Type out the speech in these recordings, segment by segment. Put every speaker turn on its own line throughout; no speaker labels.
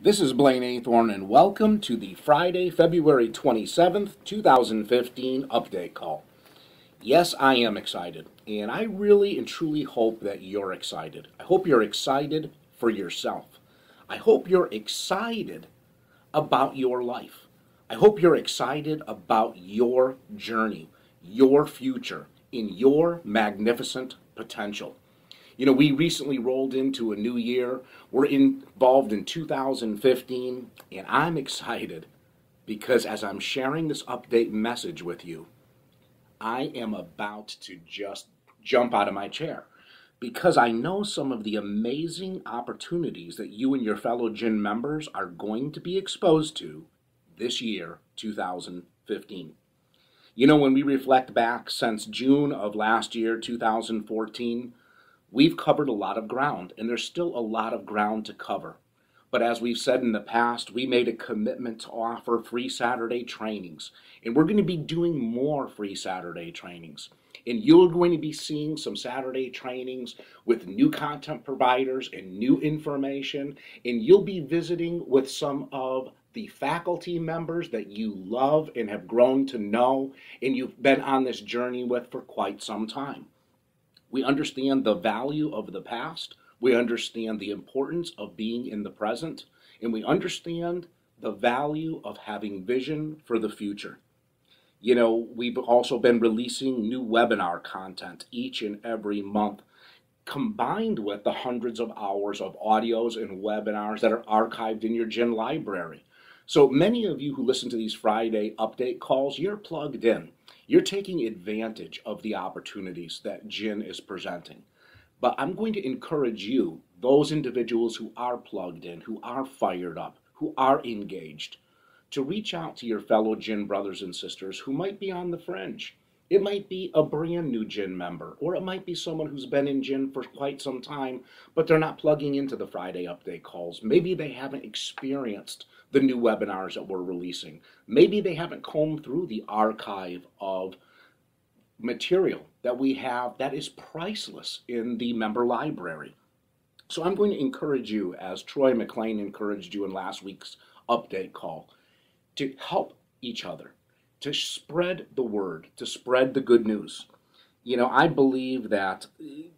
This is Blaine Aythorn, and welcome to the Friday, February 27th, 2015 update call. Yes, I am excited, and I really and truly hope that you're excited. I hope you're excited for yourself. I hope you're excited about your life. I hope you're excited about your journey, your future, in your magnificent potential. You know, we recently rolled into a new year. We're involved in 2015, and I'm excited because as I'm sharing this update message with you, I am about to just jump out of my chair because I know some of the amazing opportunities that you and your fellow GYN members are going to be exposed to this year, 2015. You know, when we reflect back since June of last year, 2014, we've covered a lot of ground, and there's still a lot of ground to cover. But as we've said in the past, we made a commitment to offer free Saturday trainings, and we're going to be doing more free Saturday trainings. And you're going to be seeing some Saturday trainings with new content providers and new information, and you'll be visiting with some of the faculty members that you love and have grown to know, and you've been on this journey with for quite some time. We understand the value of the past, we understand the importance of being in the present, and we understand the value of having vision for the future. You know, we've also been releasing new webinar content each and every month, combined with the hundreds of hours of audios and webinars that are archived in your GYN library. So many of you who listen to these Friday update calls, you're plugged in. You're taking advantage of the opportunities that GYN is presenting. But I'm going to encourage you, those individuals who are plugged in, who are fired up, who are engaged, to reach out to your fellow GYN brothers and sisters who might be on the fringe. It might be a brand new GYN member, or it might be someone who's been in GYN for quite some time, but they're not plugging into the Friday update calls. Maybe they haven't experienced the new webinars that we're releasing. Maybe they haven't combed through the archive of material that we have that is priceless in the member library. So I'm going to encourage you, as Troy McLean encouraged you in last week's update call, to help each other, to spread the word, to spread the good news. You know, I believe that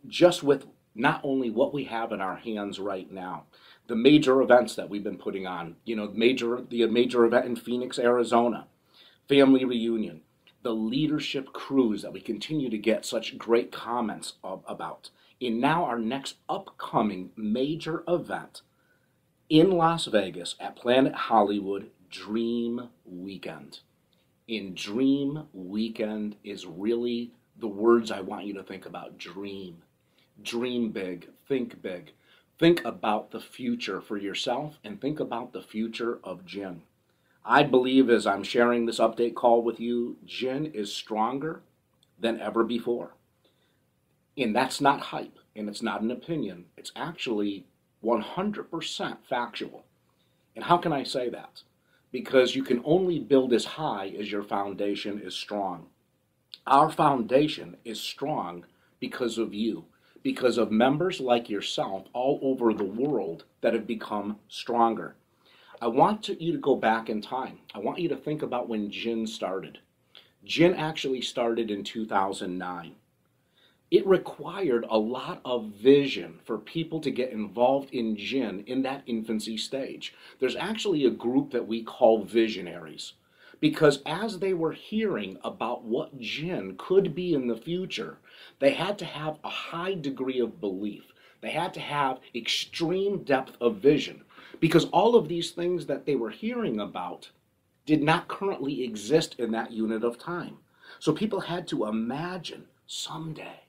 just with not only what we have in our hands right now, the major events that we've been putting on, you know, the major event in Phoenix, Arizona, family reunion, the leadership cruise that we continue to get such great comments about, and now our next upcoming major event in Las Vegas at Planet Hollywood, Dream Weekend. In Dream Weekend is really the words I want you to think about. Dream. Dream big. Think big. Think about the future for yourself and think about the future of GYN. I believe as I'm sharing this update call with you, GYN is stronger than ever before. And that's not hype, and it's not an opinion. It's actually 100% factual. And how can I say that? Because you can only build as high as your foundation is strong. Our foundation is strong because of you, because of members like yourself all over the world that have become stronger. I want you to go back in time. I want you to think about when GYN started. GYN actually started in 2009. It required a lot of vision for people to get involved in GYN in that infancy stage. There's actually a group that we call visionaries, because as they were hearing about what GYN could be in the future, they had to have a high degree of belief. They had to have extreme depth of vision, because all of these things that they were hearing about did not currently exist in that unit of time. So people had to imagine someday,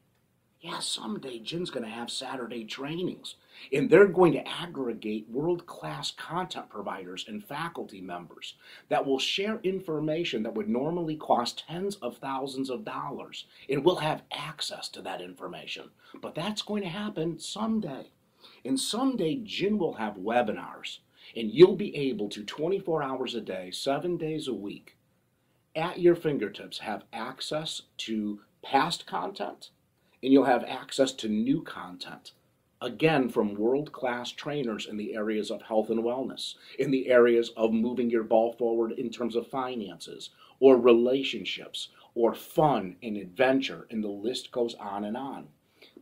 yeah, someday GYN's going to have Saturday trainings, and they're going to aggregate world-class content providers and faculty members that will share information that would normally cost tens of thousands of dollars, and we'll have access to that information. But that's going to happen someday. And someday GYN will have webinars, and you'll be able to 24 hours a day, 7 days a week, at your fingertips, have access to past content, and you'll have access to new content again from world-class trainers in the areas of health and wellness, in the areas of moving your ball forward in terms of finances or relationships or fun and adventure, and the list goes on and on.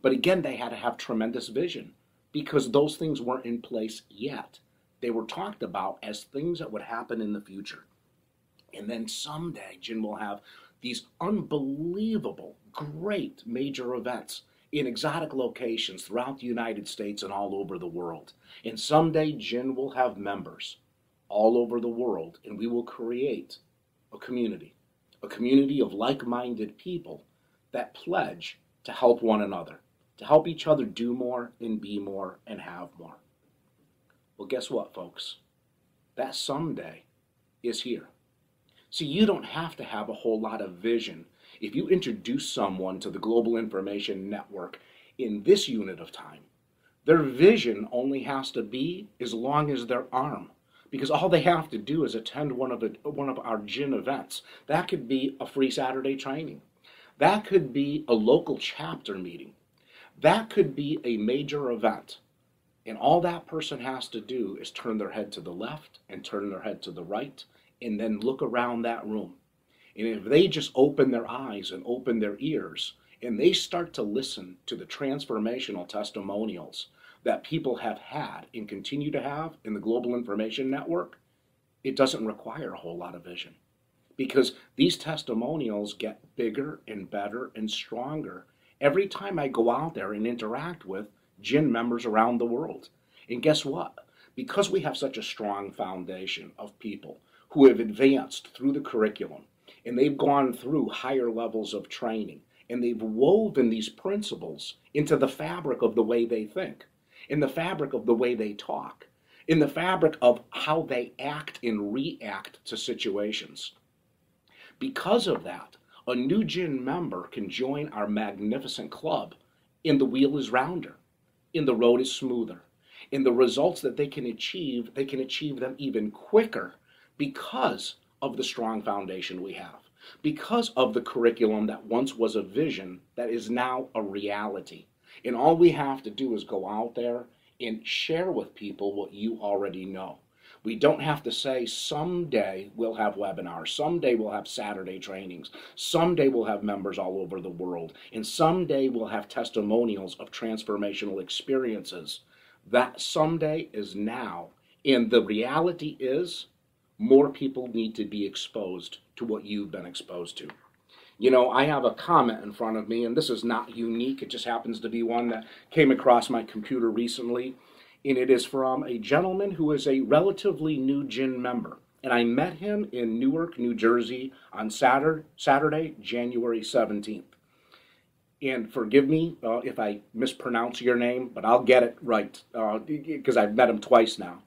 But again, they had to have tremendous vision because those things weren't in place yet. They were talked about as things that would happen in the future. And then someday Jin will have these unbelievable, great major events in exotic locations throughout the United States and all over the world. And someday Jin will have members all over the world, and we will create a community of like-minded people that pledge to help one another, to help each other do more and be more and have more. Well, guess what, folks? That someday is here. See, you don't have to have a whole lot of vision. If you introduce someone to the Global Information Network in this unit of time, their vision only has to be as long as their arm, because all they have to do is attend one of our Jin events. That could be a free Saturday training. That could be a local chapter meeting. That could be a major event. And all that person has to do is turn their head to the left and turn their head to the right and then look around that room. And if they just open their eyes and open their ears and they start to listen to the transformational testimonials that people have had and continue to have in the Global Information Network, it doesn't require a whole lot of vision, because these testimonials get bigger and better and stronger every time I go out there and interact with Jin members around the world. And guess what? Because we have such a strong foundation of people who have advanced through the curriculum, and they've gone through higher levels of training, and they've woven these principles into the fabric of the way they think, in the fabric of the way they talk, in the fabric of how they act and react to situations. Because of that, a new Jin member can join our magnificent club, and the wheel is rounder, and the road is smoother, and the results that they can achieve them even quicker because of the strong foundation we have, because of the curriculum that once was a vision that is now a reality. And all we have to do is go out there and share with people what you already know. We don't have to say someday we'll have webinars, someday we'll have Saturday trainings, someday we'll have members all over the world, and someday we'll have testimonials of transformational experiences. That someday is now, and the reality is more people need to be exposed to what you've been exposed to. You know, I have a comment in front of me, and this is not unique. It just happens to be one that came across my computer recently, and it is from a gentleman who is a relatively new Jin member. And I met him in Newark, New Jersey on Saturday, January 17th. And forgive me if I mispronounce your name, but I'll get it right because I've met him twice now.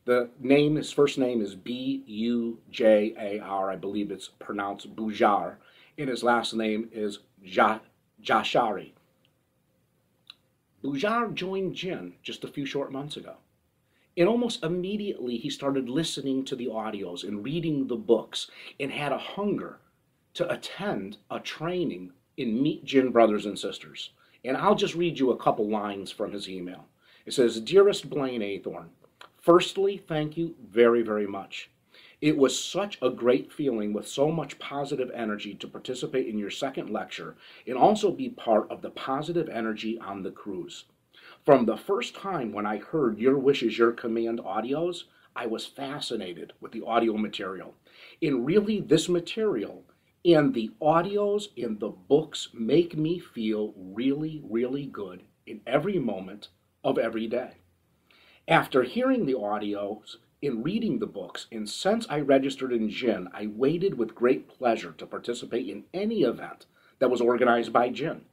His first name is Bujar. I believe it's pronounced Bujar. And his last name is Jashari. Bujar joined Jin just a few short months ago. And almost immediately he started listening to the audios and reading the books and had a hunger to attend a training and meet Jin brothers and sisters. And I'll just read you a couple lines from his email. It says, "Dearest Blaine Athorn, firstly, thank you very, very much. It was such a great feeling with so much positive energy to participate in your second lecture and also be part of the positive energy on the cruise. From the first time when I heard Your Wish is Your Command audios, I was fascinated with the audio material. And really, this material and the audios and the books make me feel really, really good in every moment of every day. After hearing the audios and reading the books, and since I registered in Jin, I waited with great pleasure to participate in any event that was organized by Jin.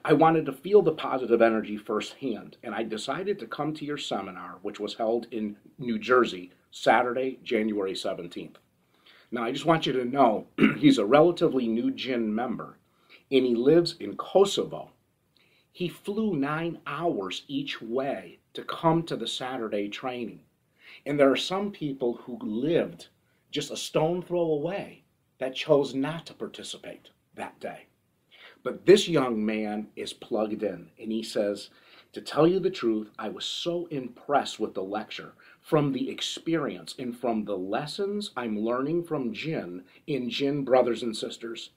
I wanted to feel the positive energy firsthand, and I decided to come to your seminar, which was held in New Jersey, Saturday, January 17th. Now, I just want you to know, he's a relatively new Jin member, and he lives in Kosovo. He flew 9 hours each way to come to the Saturday training. And there are some people who lived just a stone throw away that chose not to participate that day. But this young man is plugged in, and he says, To tell you the truth, I was so impressed with the lecture, from the experience and from the lessons I'm learning from Jin in Jin Brothers and Sisters.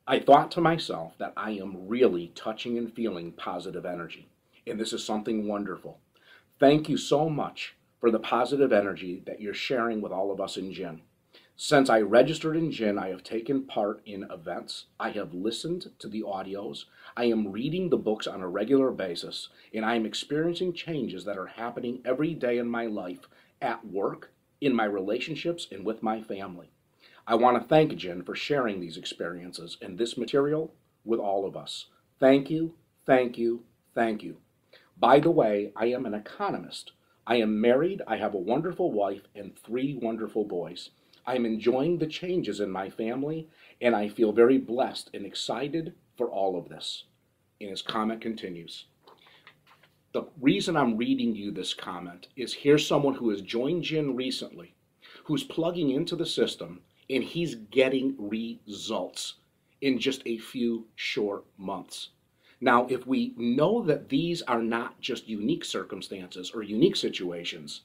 I thought to myself that I am really touching and feeling positive energy, and this is something wonderful. Thank you so much for the positive energy that you're sharing with all of us in Jin. Since I registered in Jin, I have taken part in events, I have listened to the audios, I am reading the books on a regular basis, and I am experiencing changes that are happening every day in my life, at work, in my relationships, and with my family. I want to thank Jin for sharing these experiences and this material with all of us. Thank you, thank you, thank you. By the way, I am an economist. I am married, I have a wonderful wife and 3 wonderful boys. I am enjoying the changes in my family, and I feel very blessed and excited for all of this. And his comment continues. The reason I'm reading you this comment is here's someone who has joined Jin recently, who's plugging into the system, and he's getting results in just a few short months. Now, if we know that these are not just unique circumstances or unique situations,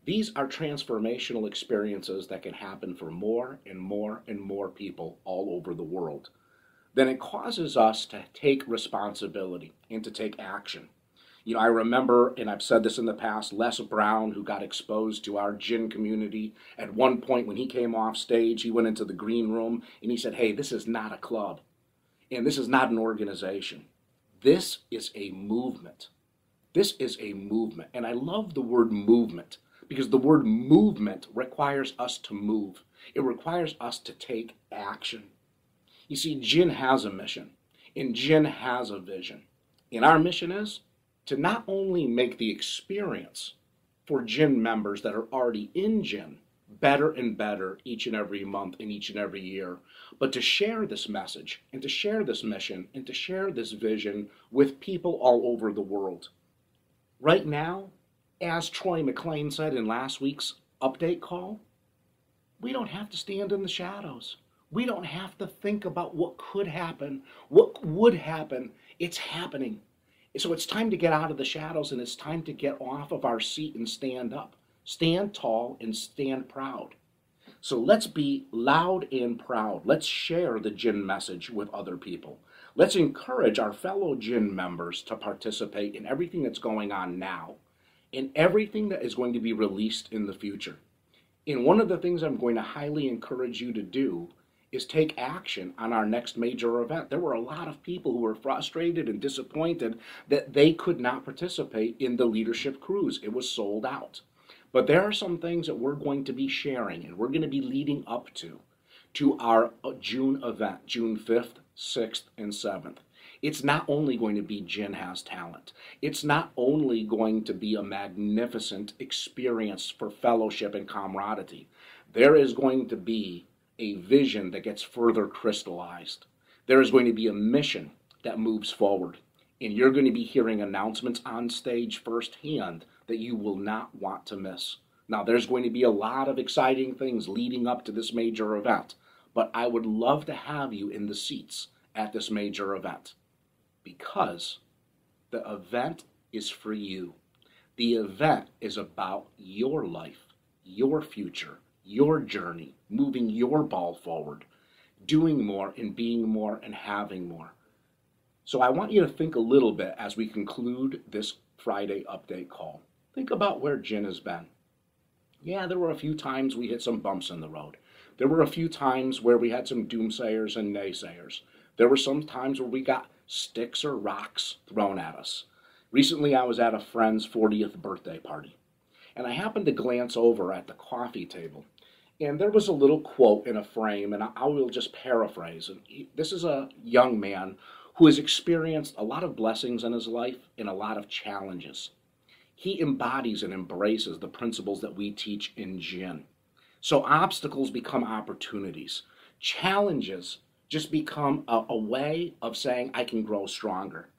these are transformational experiences that can happen for more and more and more people all over the world, then it causes us to take responsibility and to take action. You know, I remember, and I've said this in the past, Les Brown, who got exposed to our Jin community, at one point when he came off stage, he went into the green room and he said, hey, this is not a club, and this is not an organization. This is a movement. This is a movement, and I love the word movement, because the word movement requires us to move. It requires us to take action. You see, Jin has a mission, and Jin has a vision. And our mission is to not only make the experience for Jin members that are already in Jin better and better each and every month and each and every year, but to share this message and to share this mission and to share this vision with people all over the world. Right now, as Troy McClain said in last week's update call, we don't have to stand in the shadows. We don't have to think about what could happen, what would happen. It's happening. So it's time to get out of the shadows, and it's time to get off of our seat and stand up. Stand tall and stand proud. So let's be loud and proud. Let's share the Jin message with other people. Let's encourage our fellow Jin members to participate in everything that's going on now and everything that is going to be released in the future. And one of the things I'm going to highly encourage you to do is take action on our next major event. There were a lot of people who were frustrated and disappointed that they could not participate in the leadership cruise. It was sold out. But there are some things that we're going to be sharing and we're going to be leading up to our June event, June 5th, 6th, and 7th. It's not only going to be Jin Has Talent. It's not only going to be a magnificent experience for fellowship and camaraderie. There is going to be a vision that gets further crystallized. There is going to be a mission that moves forward. And you're going to be hearing announcements on stage firsthand that you will not want to miss. Now, there's going to be a lot of exciting things leading up to this major event, but I would love to have you in the seats at this major event, because the event is for you. The event is about your life, your future, your journey, moving your ball forward, doing more and being more and having more. So I want you to think a little bit as we conclude this Friday update call. Think about where Jin has been. Yeah, there were a few times we hit some bumps in the road. There were a few times where we had some doomsayers and naysayers. There were some times where we got sticks or rocks thrown at us. Recently, I was at a friend's 40th birthday party, and I happened to glance over at the coffee table, and there was a little quote in a frame, and I will just paraphrase. And this is a young man who has experienced a lot of blessings in his life and a lot of challenges. He embodies and embraces the principles that we teach in Jin. So obstacles become opportunities. Challenges just become a way of saying, I can grow stronger.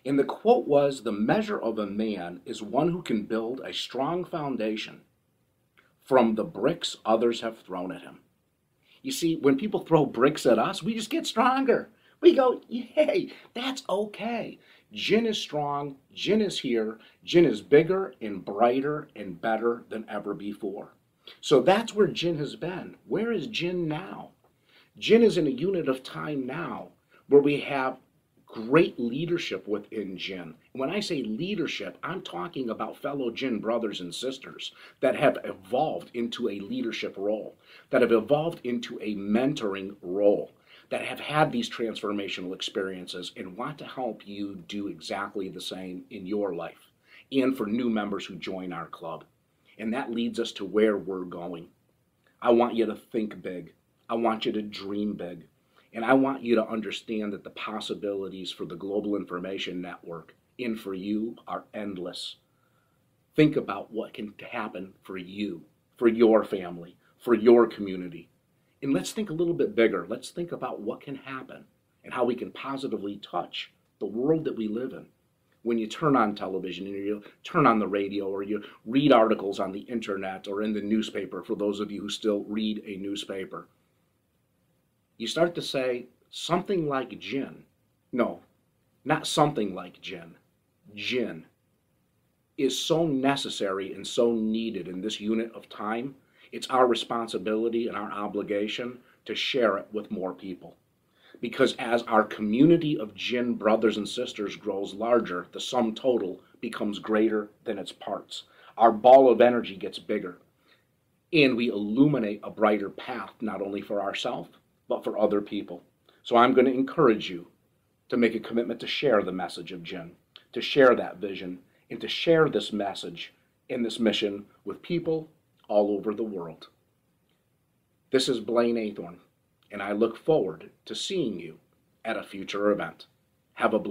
And the quote was, the measure of a man is one who can build a strong foundation from the bricks others have thrown at him. You see, when people throw bricks at us, we just get stronger. We go, yay, that's okay. Jin is strong, Jin is here, Jin is bigger and brighter and better than ever before. So that's where Jin has been. Where is Jin now? Jin is in a unit of time now where we have great leadership within Jin. When I say leadership, I'm talking about fellow Jin brothers and sisters that have evolved into a leadership role, that have evolved into a mentoring role, that have had these transformational experiences and want to help you do exactly the same in your life and for new members who join our club. And that leads us to where we're going. I want you to think big. I want you to dream big. And I want you to understand that the possibilities for the Global Information Network and for you are endless. Think about what can happen for you, for your family, for your community. And let's think a little bit bigger. Let's think about what can happen and how we can positively touch the world that we live in. When you turn on television and you turn on the radio or you read articles on the internet or in the newspaper, for those of you who still read a newspaper, you start to say something like Jin. No, not something like Jin. Jin is so necessary and so needed in this unit of time. It's our responsibility and our obligation to share it with more people. Because as our community of Jin brothers and sisters grows larger, the sum total becomes greater than its parts. Our ball of energy gets bigger. And we illuminate a brighter path, not only for ourselves, but for other people. So I'm going to encourage you to make a commitment to share the message of Jin, to share that vision, and to share this message and this mission with people all over the world. This is Blaine Athorn, and I look forward to seeing you at a future event. Have a blessed